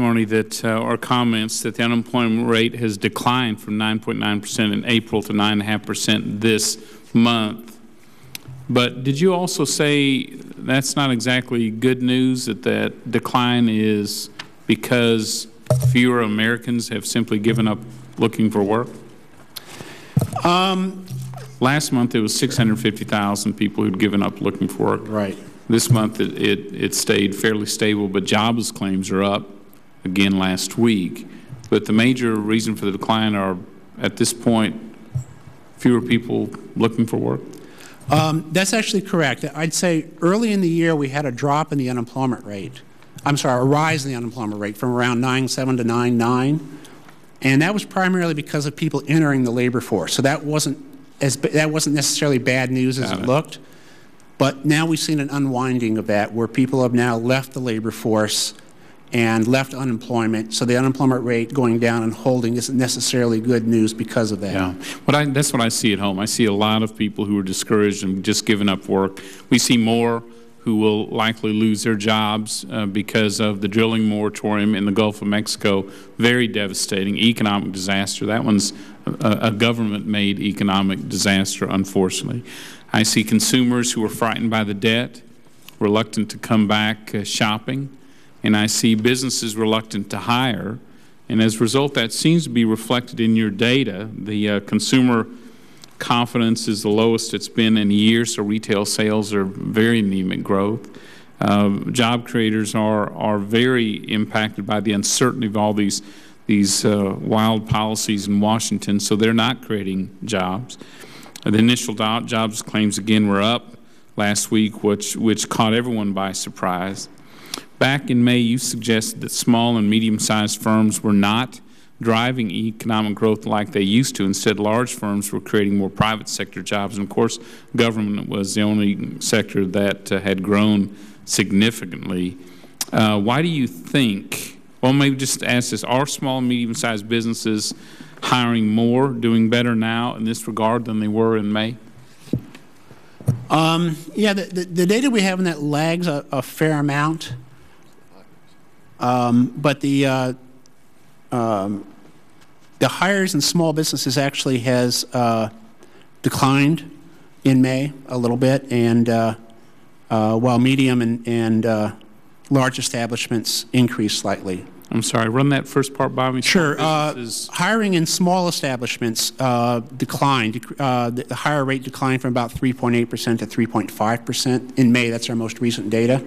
testimony that, or comments that the unemployment rate has declined from 9.9% in April to 9.5% this month. But did you also say that's not exactly good news, that that decline is because fewer Americans have simply given up looking for work? Last month it was 650,000 people who'd given up looking for work. Right. This month it stayed fairly stable, but jobless claims are up again last week. But the major reason for the decline are, at this point, fewer people looking for work? That's actually correct. I'd say early in the year we had a drop in the unemployment rate. I'm sorry, a rise in the unemployment rate from around 9.7 to 9.9. And that was primarily because of people entering the labor force. So that wasn't necessarily bad news as it looked. But now we've seen an unwinding of that, where people have now left the labor force and left unemployment. So the unemployment rate going down and holding isn't necessarily good news because of that. Yeah, that's what I see at home. I see a lot of people who are discouraged and just giving up work. We see more who will likely lose their jobs because of the drilling moratorium in the Gulf of Mexico. Very devastating economic disaster. That one's a government-made economic disaster, unfortunately. I see consumers who are frightened by the debt, reluctant to come back shopping, and I see businesses reluctant to hire. And as a result, that seems to be reflected in your data. The consumer confidence is the lowest it's been in years, so retail sales are very anemic growth. Job creators are very impacted by the uncertainty of all these wild policies in Washington, so they're not creating jobs. The initial jobs claims again were up last week, which caught everyone by surprise. Back in May, you suggested that small and medium-sized firms were not driving economic growth like they used to. Instead, large firms were creating more private sector jobs. And of course, government was the only sector that had grown significantly. Why do you think, well, maybe just ask this, are small and medium-sized businesses hiring more, doing better now in this regard than they were in May? Yeah, the data we have in that lags a fair amount. But the hires in small businesses actually has declined in May a little bit, and while medium and large establishments increased slightly. I'm sorry, run that first part by me. Sure. Hiring in small establishments declined. The hire rate declined from about 3.8% to 3.5% in May. That's our most recent data,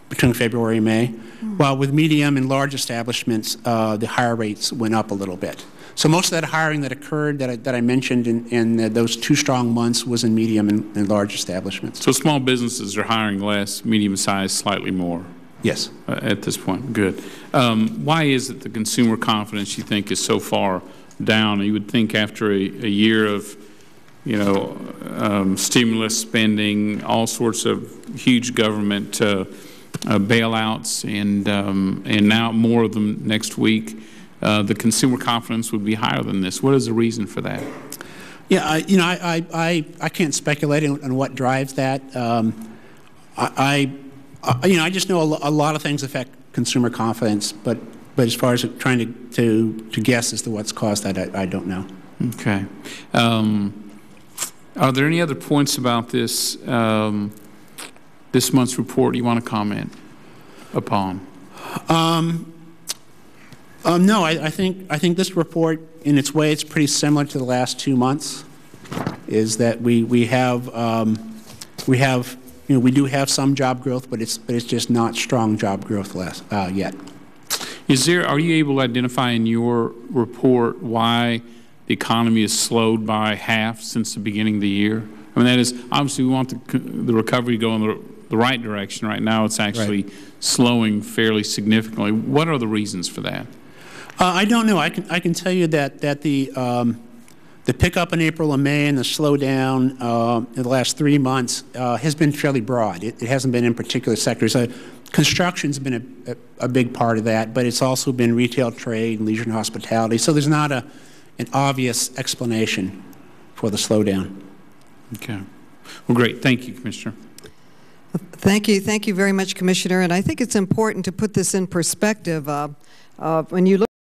between February and May. While with medium and large establishments, the hire rates went up a little bit. So most of that hiring that occurred that I mentioned in those 2 strong months was in medium and large establishments. So small businesses are hiring less, medium-sized slightly more? Yes. At this point, good. Why is it the consumer confidence, you think, is so far down? You would think after a year of, stimulus spending, all sorts of huge government bailouts, and now more of them next week, the consumer confidence would be higher than this. What is the reason for that? Yeah, I can't speculate on what drives that. I just know a lot of things affect consumer confidence, but as far as trying to guess as to what's caused that, I don't know. Okay. Are there any other points about this this month's report you want to comment upon? No, I think this report, in its way, it's pretty similar to the last 2 months. Is that we do have some job growth, but it's just not strong job growth yet. Are you able to identify in your report why the economy has slowed by half since the beginning of the year? I mean, that is, obviously we want the recovery to go in the right direction. Right now it's actually slowing fairly significantly. What are the reasons for that? I don't know. I can tell you that the pickup in April and May and the slowdown in the last 3 months has been fairly broad. It hasn't been in particular sectors. Construction's been a big part of that, but it's also been retail, trade, and leisure and hospitality. So there's not an obvious explanation for the slowdown. Okay. Well, great. Thank you, Commissioner. Thank you very much, Commissioner. And I think it's important to put this in perspective. When you look